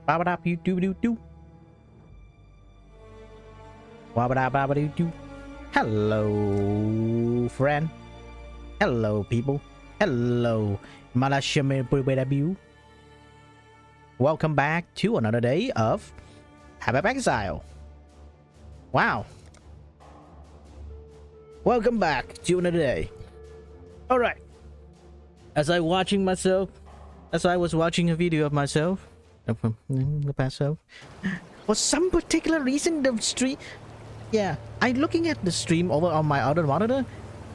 Ba-ba-da-doo-doo-doo. Ba-ba-da-ba-ba-doo-doo. Hello, friend. Hello, people. Hello, Malashimir. Welcome back to another day of Exile. Wow. Welcome back to another day. All right. As I was watching a video of myself, the past self, for some particular reason, the stream. Yeah, I'm looking at the stream over on my other monitor.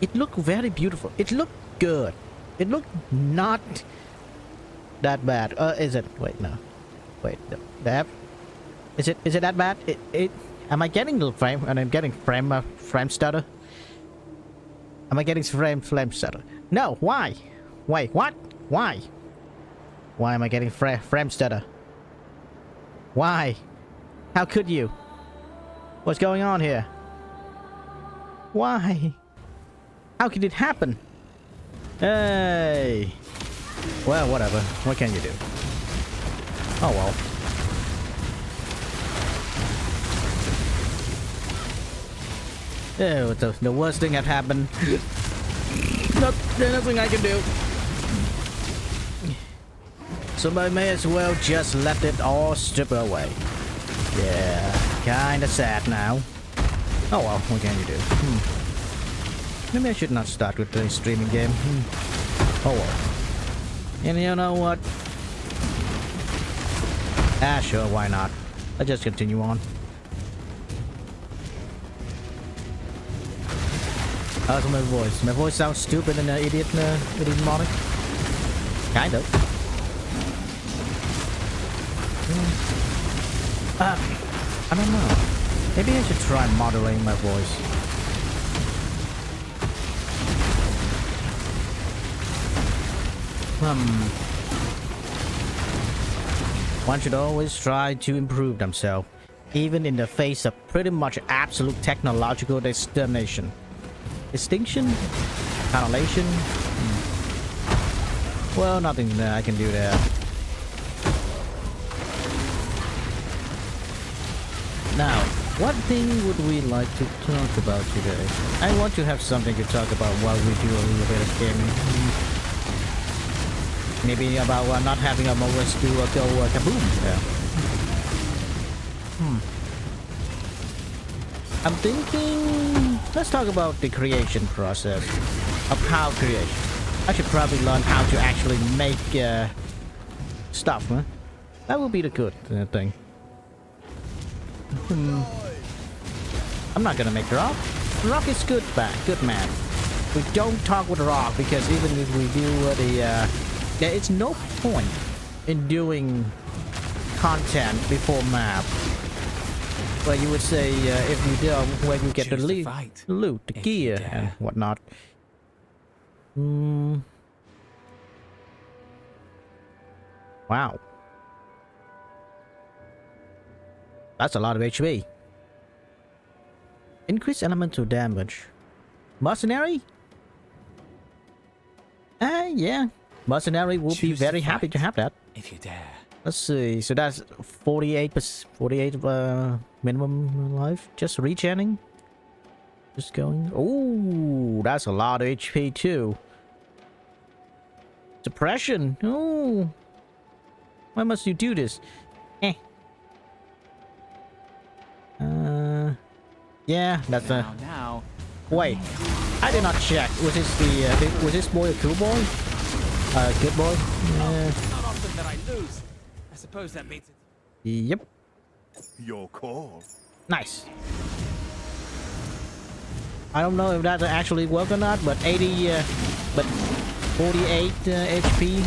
It looked very beautiful. It looked good. It looked not that bad. Is it? Wait, no. Wait, no. That. Is it that bad? Am I getting the frame? And I'm getting frame stutter. Am I getting frame stutter? No. Why? Wait. What? Why? Why am I getting frame stutter? Why? How could you? What's going on here? Why? How could it happen? Hey. Well, whatever. What can you do? Oh well. Oh, the worst thing that happened. There's nothing I can do. So I may as well just let it all strip away. Yeah, kinda sad now. Oh well, what can you do? Maybe I should not start with the streaming game. Oh well. And you know what? Sure, why not? Let's just continue on. How's my voice? My voice sounds stupid and idiotic. Kind of. I don't know. Maybe I should try moderating my voice. One should always try to improve themselves, even in the face of pretty much absolute technological distinction. Annihilation? Well, nothing I can do there. Now, what thing would we like to talk about today? I want to have something to talk about while we do a little bit of gaming. Maybe about not having a moment to go kaboom. Yeah. I'm thinking, let's talk about the creation process of how creation. I should probably learn how to actually make stuff, huh? That would be the good thing. I'm not gonna make rock. Rock is good man. We don't talk with rock because even if we do there is no point in doing content before map. Where you would say if you do where you get the loot, the gear and whatnot. Wow. That's a lot of HP. Increase elemental damage. Mercenary? Yeah. Mercenary will be very happy to have that. If you dare. Let's see. So that's 48 minimum life. Just regenning. Just going. Oh, that's a lot of HP too. Suppression. Oh. Why must you do this? Yeah, that's a. Now. Wait, I did not check. Was this boy a cool boy? Good boy. Not often that I lose. I suppose that means it. Yep. Your call. Nice. I don't know if that actually worked or not, but 48 HP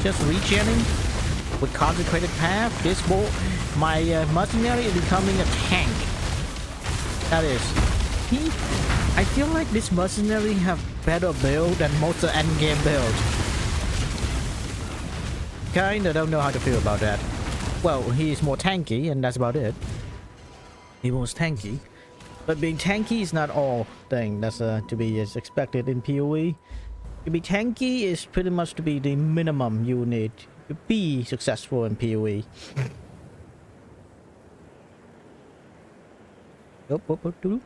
just regenning with consecrated path. This boy, my mercenary is becoming a tank. That is. I feel like this mercenary have better build than most of endgame build. Kinda don't know how to feel about that. Well, he's more tanky, and that's about it. He was tanky. But being tanky is not all thing that's to be expected in PoE. To be tanky is pretty much to be the minimum you need to be successful in PoE. Doo.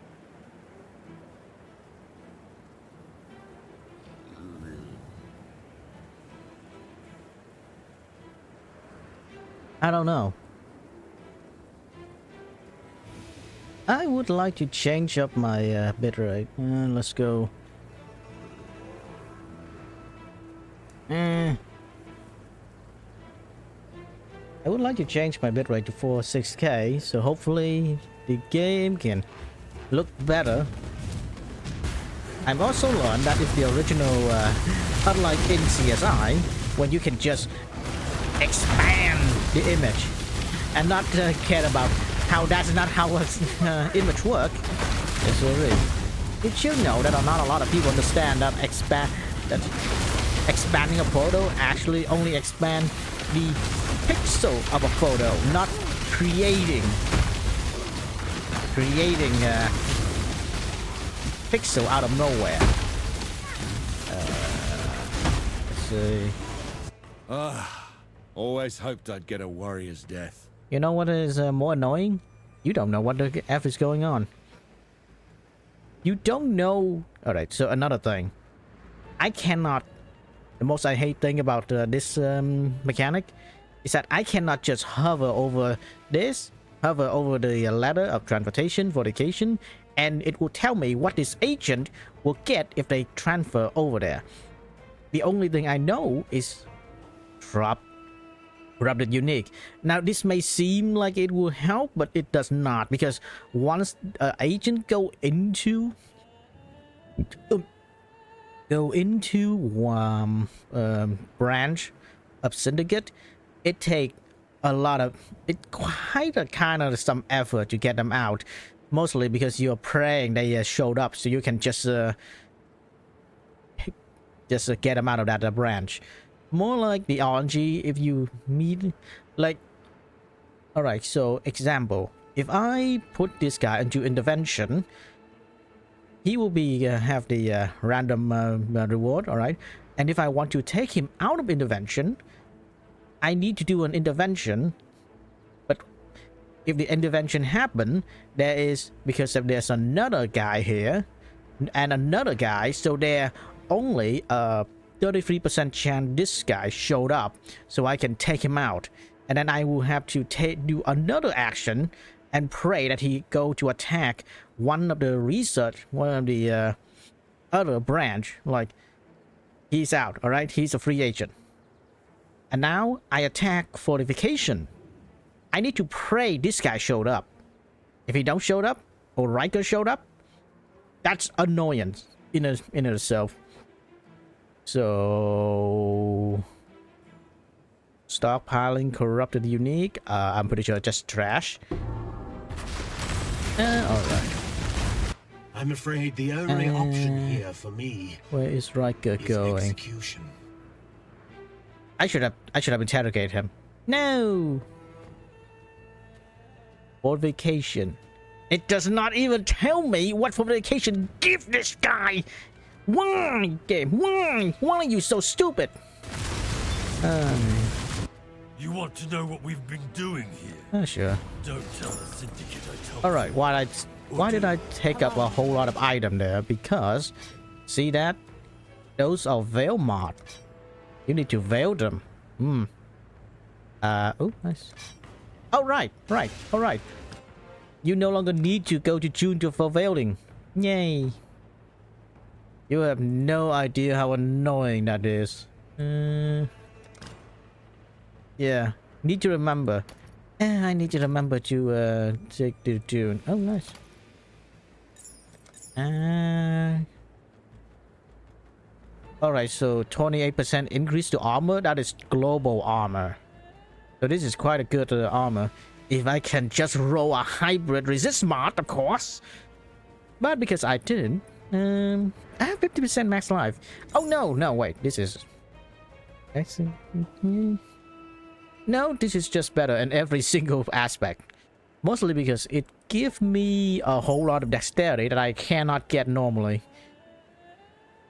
I don't know. I would like to change up my bitrate. Let's go. I would like to change my bitrate to 46K, so hopefully the game can look better. I've also learned that it's the original, unlike in CSI, when you can just expand the image and not care about how that's not how image work. Yes, really. Did you know that not a lot of people understand that expanding a photo actually only expand the pixel of a photo, not creating pixel out of nowhere. Let's see. Always hoped I'd get a warrior's death. You know what is more annoying? You don't know what the F is going on. You don't know. Alright, so another thing. I cannot. The most I hate thing about this mechanic is that I cannot just hover over this, hover over the ladder of transportation, fortification, and it will tell me what this agent will get if they transfer over there. The only thing I know is drop the unique. Now this may seem like it will help, but it does not, because once agent go into branch of syndicate, it take a lot of kind of some effort to get them out, mostly because you're praying they showed up so you can just get them out of that branch. More like the RNG if you meet, like, alright, so example, if I put this guy into intervention, he will be have the random reward, alright, and if I want to take him out of intervention, I need to do an intervention. But if the intervention happen, there is, because if there's another guy here and another guy, so there only 33% chance this guy showed up, so I can take him out, and then I will have to do another action and pray that he go to attack one of the other branch. Like, he's out, all right, he's a free agent, and now I attack fortification. I need to pray this guy showed up. If he don't showed up, or Riker showed up, that's annoyance in itself. So stockpiling corrupted unique. I'm pretty sure just trash. Alright. I'm afraid the only option here for me. Where is Riker going? Execution. I should have interrogated him. No. Fortification. It does not even tell me what fortification give this guy. Why, game? Why? Why are you so stupid? You want to know what we've been doing here? Sure. Don't tell the syndicate I told All right. Why did I take up a whole lot of item there? Because, see that? Those are veil mod. You need to veil them. Oh, nice. Oh, right. All right. You no longer need to go to June for veiling. Yay. You have no idea how annoying that is. Yeah. Need to remember. I need to remember to take the tune. Oh, nice. Alright, so 28% increase to armor. That is global armor. So this is quite a good armor. If I can just roll a hybrid resist mod, of course. But because I didn't, I have 50% max life. Oh no, wait, this is... No, this is just better in every single aspect. Mostly because it gives me a whole lot of dexterity that I cannot get normally.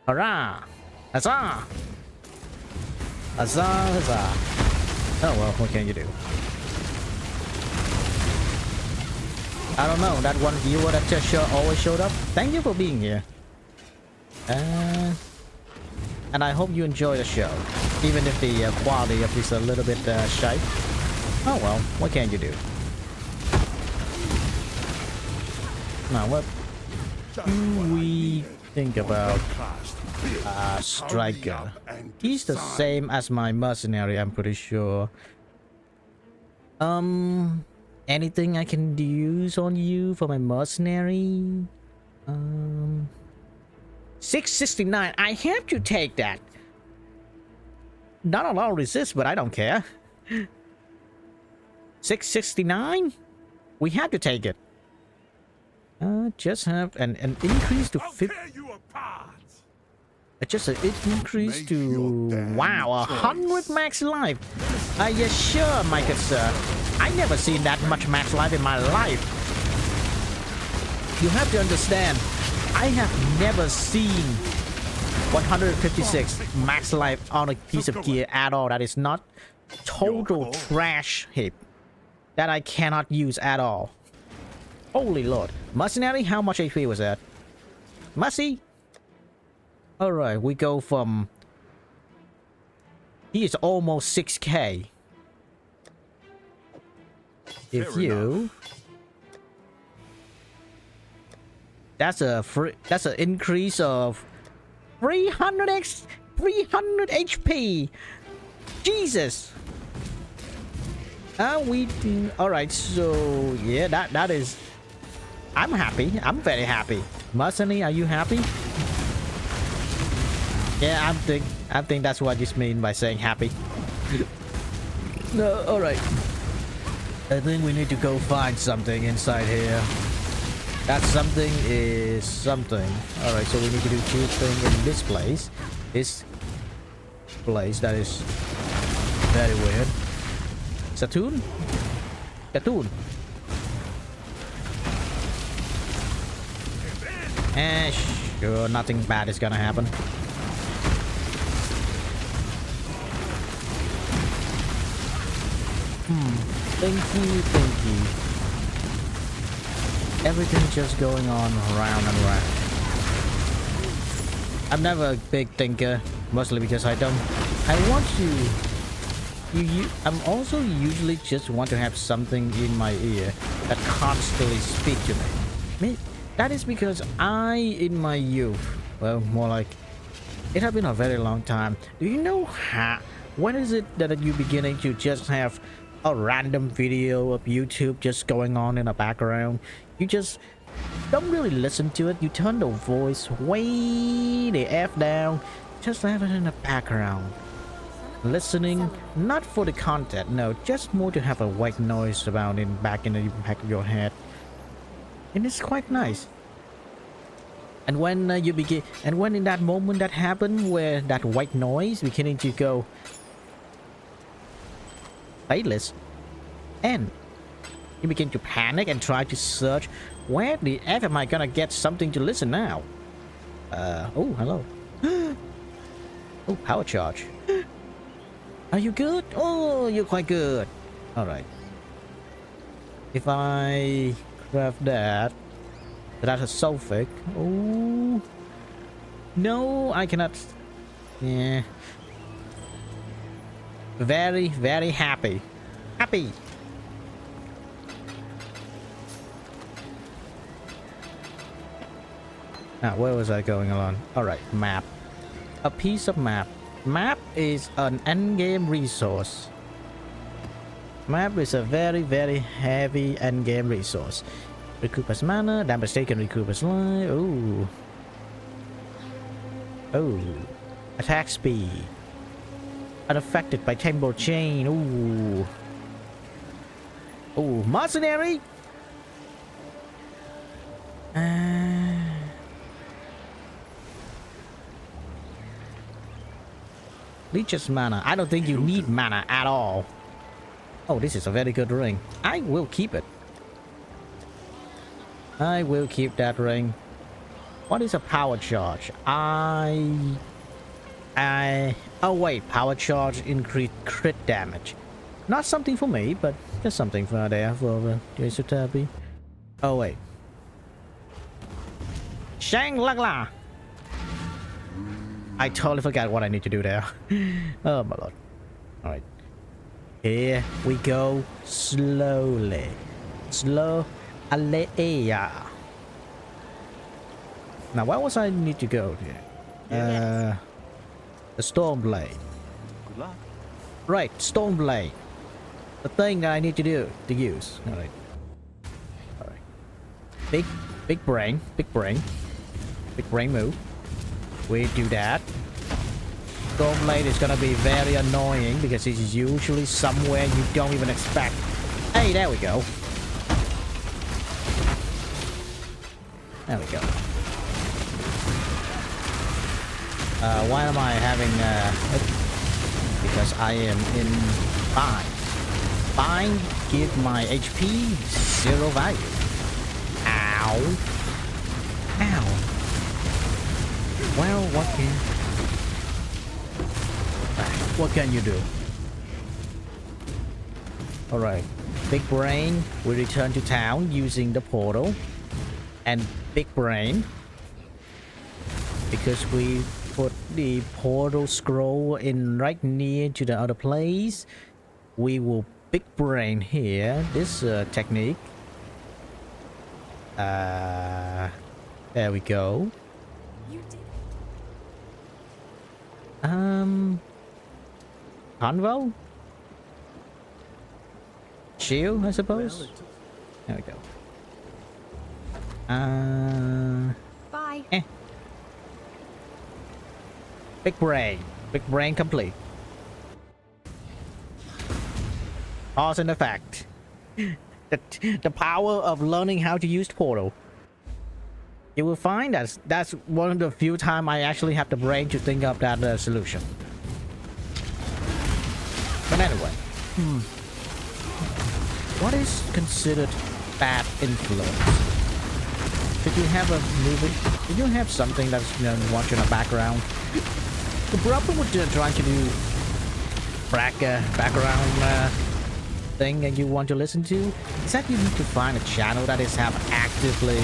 Hurrah! Huzzah! Huzzah, huzzah. Oh well, what can you do? I don't know, that one viewer that just always showed up. Thank you for being here. And I hope you enjoy the show, even if the quality of this is a little bit shy. Oh well, what can you do? Now what do we think about Striker? He's the same as my mercenary, I'm pretty sure. Anything I can use on you for my mercenary? 669. I have to take that. Not a lot of resist, but I don't care. 669? We have to take it. Just have an increase to 50. Just an increase to wow, 100 max life. Yes, sure, my good sir. I never seen that much max life in my life. You have to understand, I have never seen 156 max life on a piece of gear at all. That is not total trash heap that I cannot use at all. Holy lord. Mercenary, how much HP was that? Mercy? Alright, we go from... He is almost 6k. If you... That's a free... That's an increase of 300 HP. Jesus. We do... Alright, so... Yeah, that is... I'm happy. I'm very happy. Mercenary, are you happy? Yeah, I think that's what you mean by saying happy. No, alright. I think we need to go find something inside here. That something is something. Alright, so we need to do two things in this place. This place that is very weird. Saturn? Saturn. Sure, nothing bad is gonna happen. Thank you. Everything just going on round and round. I'm never a big thinker, mostly because I want I'm also usually just want to have something in my ear that constantly speak to me. That is because in my youth, well, more like, it has been a very long time. Do you know when is it that you're beginning to just have a random video of YouTube just going on in the background? You just don't really listen to it. You turn the voice way the F down, just have it in the background. Listening, not for the content, no, just more to have a white noise around back in the back of your head. And it's quite nice. And when when in that moment that happened where that white noise beginning to go playlist, and you begin to panic and try to search, where the F am I gonna get something to listen now? Oh, hello. Oh, power charge. Are you good? Oh, you're quite good. Alright. If I craft that, that's a sulfuric. Oh. No, I cannot. Yeah. Very, very happy. Happy. Now, where was I going along? Alright, map. A piece of map. Map is an endgame resource. Map is a very, very heavy endgame resource. Recupers mana, damage taken recupers life. Ooh. Oh. Attack speed. Unaffected by temporal chain. Ooh. Ooh, mercenary. Leeches mana. I don't think you need mana at all. Oh, this is a very good ring. I will keep it. I will keep that ring. What is a power charge? Oh wait, power charge increase crit damage. Not something for me, but just something for there for the Therapy. Oh wait. Shangri-La. I totally forgot what I need to do there. Oh my lord. All right. Here we go slowly. Slow. Now, where was I need to go here? The Storm Blade. Good luck. Right, Storm Blade. The thing that I need to do to use. All right. All right. Big brain move. We do that. Storm Blade is gonna be very annoying because it's usually somewhere you don't even expect. Hey, there we go. There we go. Why am I having because I am in bind. Bind give my HP 0 value. Ow. Ow. Well, what can you do? Alright. Big Brain will return to town using the portal. And Big Brain, because we put the portal scroll in right near to the other place, we will Big Brain here this technique. There we go. You did. Convo? Shield, I suppose? There we go. Bye. Big brain complete. Cause and effect. The power of learning how to use portal. You will find that's one of the few times I actually have the brain to think of that solution. But anyway, what is considered bad influence? Did you have a movie? Did you have something that's, you know, watching in the background? The problem with trying to do background thing that you want to listen to is that you need to find a channel that is have actively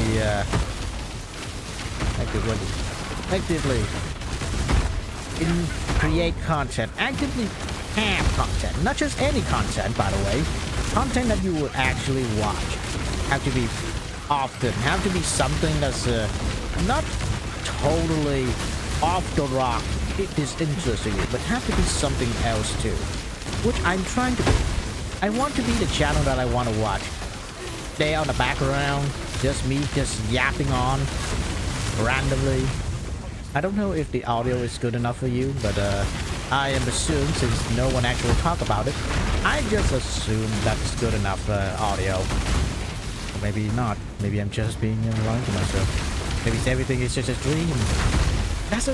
create content, actively have content, not just any content, by the way, content that you would actually watch. Have to be often, have to be something that's not totally off the rock, it is interesting you, but have to be something else too, which I'm trying to be. I want to be the channel that I want to watch. Stay on the background, just me just yapping on randomly. I don't know if the audio is good enough for you, but I am assuming, since no one actually talk about it, I just assume that's good enough audio. Or maybe not. Maybe I'm just being lying to myself. Maybe everything is just a dream. That's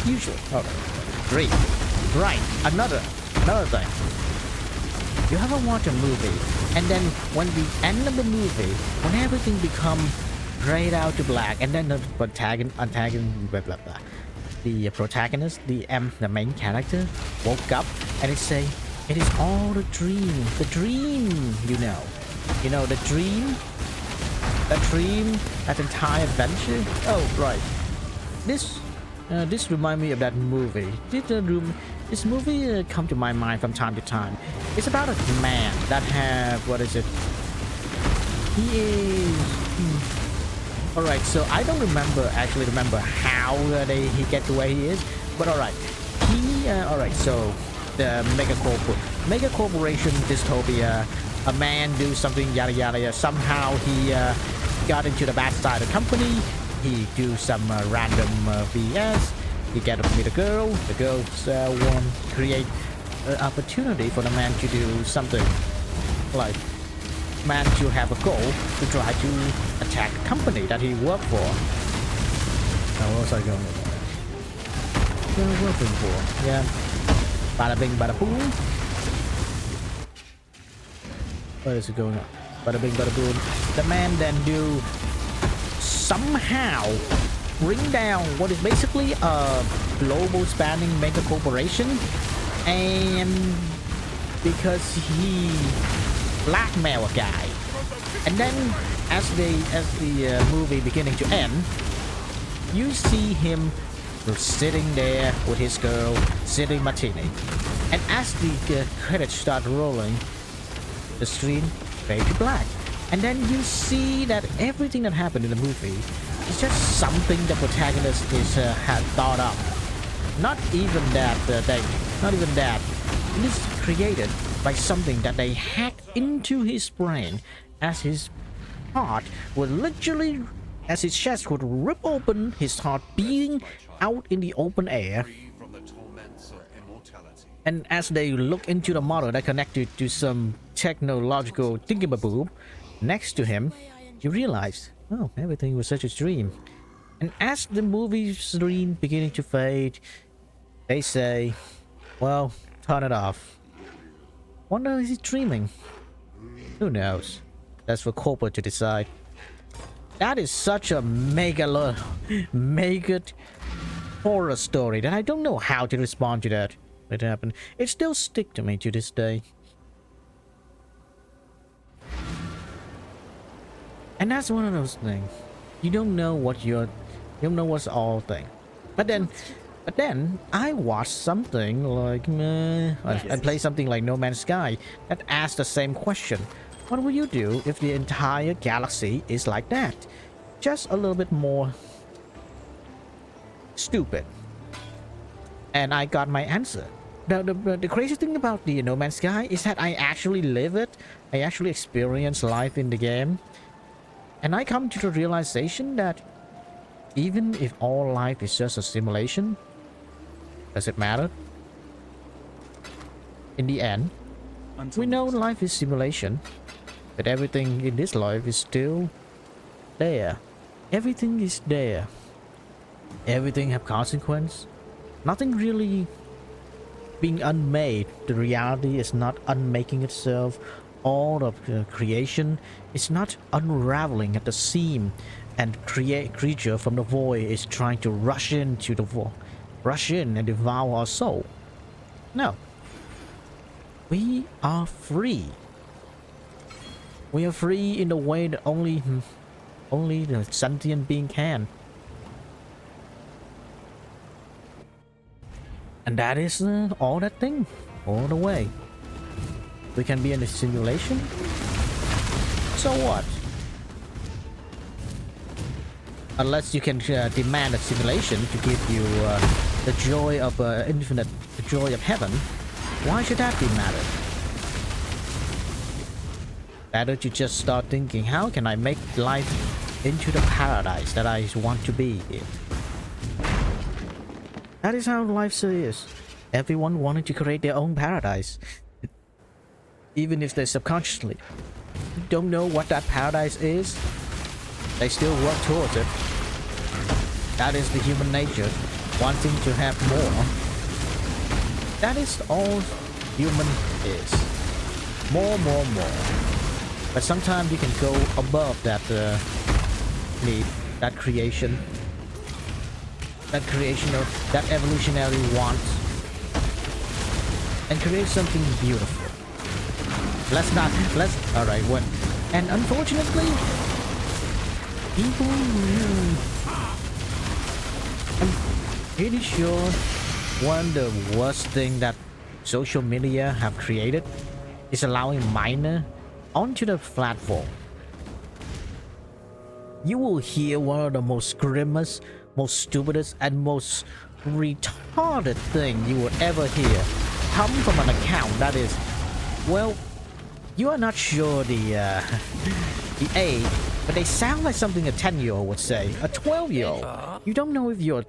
usual. Oh, dream. Right. Another thing. You ever watch a movie, and then when the end of the movie, when everything become grayed out to black, and then the protagonist, the main character, woke up, and it say, it is all a dream. The dream, you know, the dream, that entire adventure. Oh, right. This remind me of that movie. This movie come to my mind from time to time. It's about a man that have, what is it? He is. Alright, so I don't actually remember how he get to where he is, but alright. Alright, so the mega corporation dystopia, a man do something yada yada, somehow he got into the bad side of the company, he do some random BS, he get to meet a girl, the girls want to create an opportunity for the man to do something, like man to have a goal to try to attack the company that he worked for. Now what was I going with that? Working for, yeah. Bada bing, bada boom. What is it going on? Bada bing, bada boom. The man then do somehow bring down what is basically a global spanning mega corporation, and because he blackmail a guy, And then as the movie beginning to end, you see him sitting there with his girl, sipping martini. And as the credits start rolling, the screen fades to black. And then you see that everything that happened in the movie is just something the protagonist had thought up. Not even that it is created by something that they hacked into his brain, as his heart would literally, as his chest would rip open, his heart beating out in the open air. And as they look into the model that connected to some technological thingamaboob next to him, you realize, oh, everything was such a dream. And as the movie screen beginning to fade, they say, well, turn it off. Wonder, is he dreaming? Who knows? That's for corporate to decide. That is such a mega horror story that I don't know how to respond to that. It happened. It still sticks to me to this day. And that's one of those things. You don't know what you don't know what's all thing. But then I watched something like I played something like No Man's Sky that asked the same question. What will you do if the entire galaxy is like that? Just a little bit more stupid. And I got my answer. The crazy thing about the No Man's Sky is that I actually live it. I actually experience life in the game. And I come to the realization that even if all life is just a simulation, does it matter? In the end, we know life is simulation, but everything in this life is still there. Everything is there. Everything have consequence. Nothing really being unmade. The reality is not unmaking itself. All of the creation is not unraveling at the seam, and creature from the void is trying to rush into the void, rush in and devour our soul. No. We are free. We are free in the way that only the sentient being can. And that is all that thing, all the way. We can be in a simulation. So what? Unless you can demand a simulation to give you the joy of infinite, the joy of heaven, why should that be matter? Better to just start thinking, how can I make life into the paradise that I want to be in? That is how life is. Everyone wanted to create their own paradise. Even if they subconsciously don't know what that paradise is, they still work towards it. That is the human nature, wanting to have more. That is all human is. More. But sometimes you can go above that need, that creation of that evolutionary want, and create something beautiful. Alright, what? And unfortunately, people, I'm pretty sure one of the worst thing that social media have created is allowing minor onto the platform. You will hear one of the most grimmest, most stupidest, and most retarded thing you would ever hear come from an account that is, well, you are not sure the age, but they sound like something a 10-year-old would say, a 12-year-old. You don't know if you're,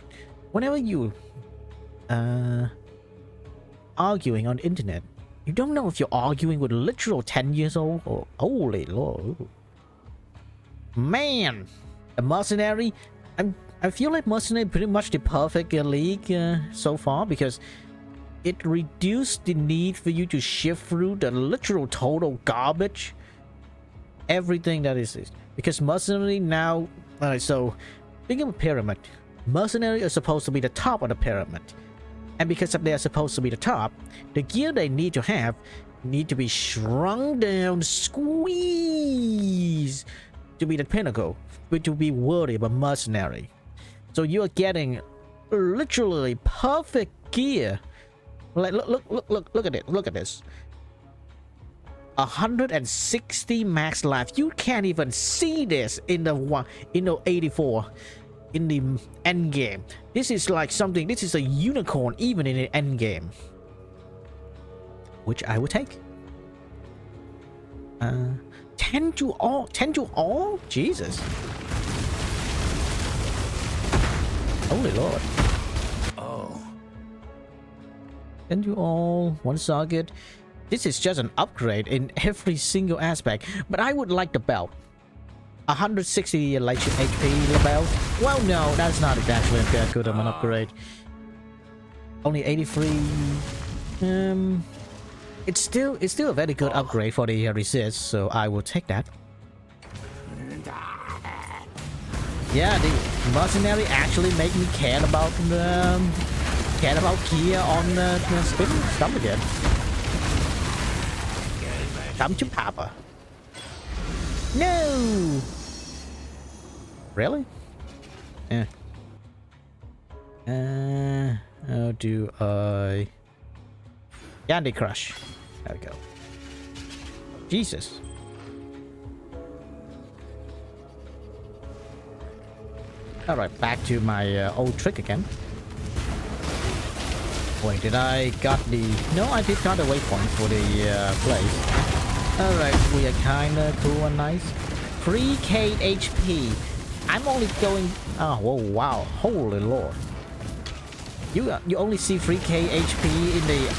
whenever you arguing on the internet, you don't know if you're arguing with a literal 10 years old or holy lord. Man, a mercenary, I feel like mercenary pretty much the perfect league so far, because it reduced the need for you to shift through the literal total garbage. Everything that is, because mercenary now, so think of a pyramid. Mercenary are supposed to be the top of the pyramid, and because they are supposed to be the top, the gear they need to have need to be shrunk down, squeeze to be the pinnacle, but to be worthy of a mercenary. So you are getting literally perfect gear. Like look at it. Look at this. 160 max life. You can't even see this in the 84 in the end game. This is like something. This is a unicorn even in the end game, which I would take. 10 to all. 10 to all. Jesus. Holy Lord. Oh. 10 to all. One socket. This is just an upgrade in every single aspect, but I would like the belt. 160 like HP the belt. Well, no, that's not exactly that good of an upgrade. Only 83. It's still a very good upgrade for the resist, so I will take that. Yeah, the mercenary actually make me care about gear on the spin stuff again. Come to Papa. No. Really? Yeah. How do I? Candy Crush. There we go. Jesus. All right, back to my old trick again. Wait, did I got the? No, I did got a waypoint for the place. All right, we are kinda cool and nice. 3k HP. I'm only going. Oh, whoa, wow, holy Lord. You only see 3k HP in the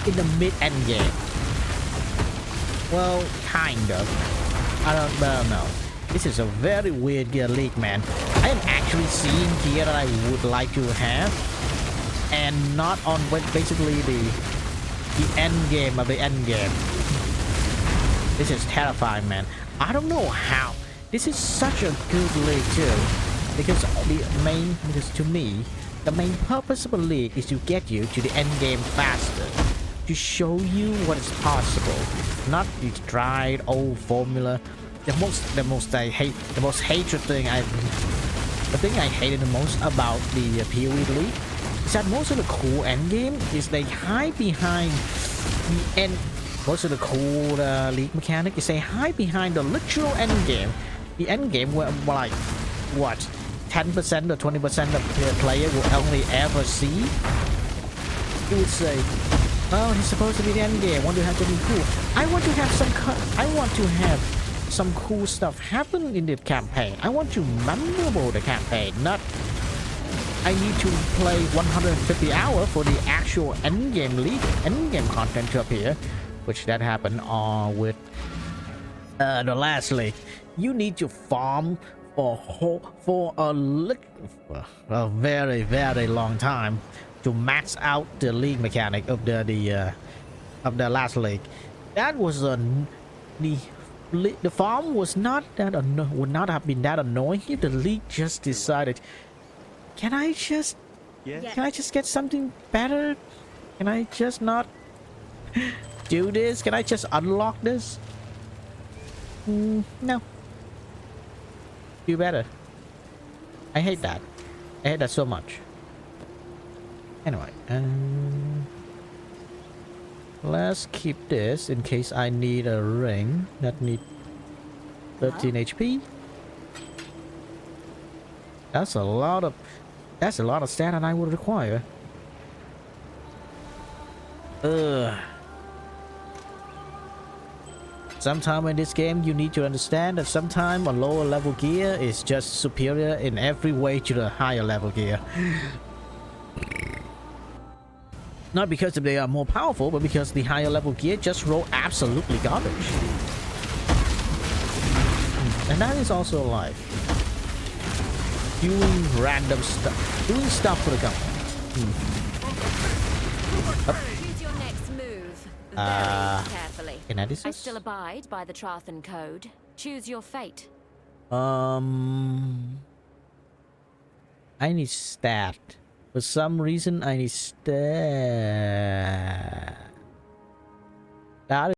in the mid end game. Well, kind of. I don't know. This is a very weird gear league, man. I am actually seeing gear that I would like to have, and not on basically the end game of the end game. This is terrifying, man. I don't know how. This is such a good league too, because to me, the main purpose of a league is to get you to the end game faster, to show you what is possible, not the tried old formula. The most hatred thing the thing I hated the most about the PoE league is that most of the cool end game is they hide behind the end. Most of the cool league mechanic is they hide behind the literal end game. The end game where like what 10% or 20% of the player will only ever see. You would say, oh, it's supposed to be the end game. I want to have something cool. I want to have some cool stuff happen in the campaign. I want to memorable the campaign, not I need to play 150 hours for the actual end game content to appear, which that happened with the last league. You need to farm for a very, very long time to max out the league mechanic of the last league. That was the farm was not that would not have been that annoying if the league just decided, can I just get something better? Can I just not do this? Can I just unlock this? No. Do better. I hate that. I hate that so much. Anyway, let's keep this in case I need a ring that need 13 HP. That's a lot of stat that I would require. Sometime in this game you need to understand that sometime a lower level gear is just superior in every way to the higher level gear. Not because they are more powerful, but because the higher level gear just roll absolutely garbage. And that is also life. Doing random stuff. Doing stuff for the company. Choose your next move very carefully. Kinetic? I still abide by the Trathan code. Choose your fate. I need stat. For some reason, I need stat. Đã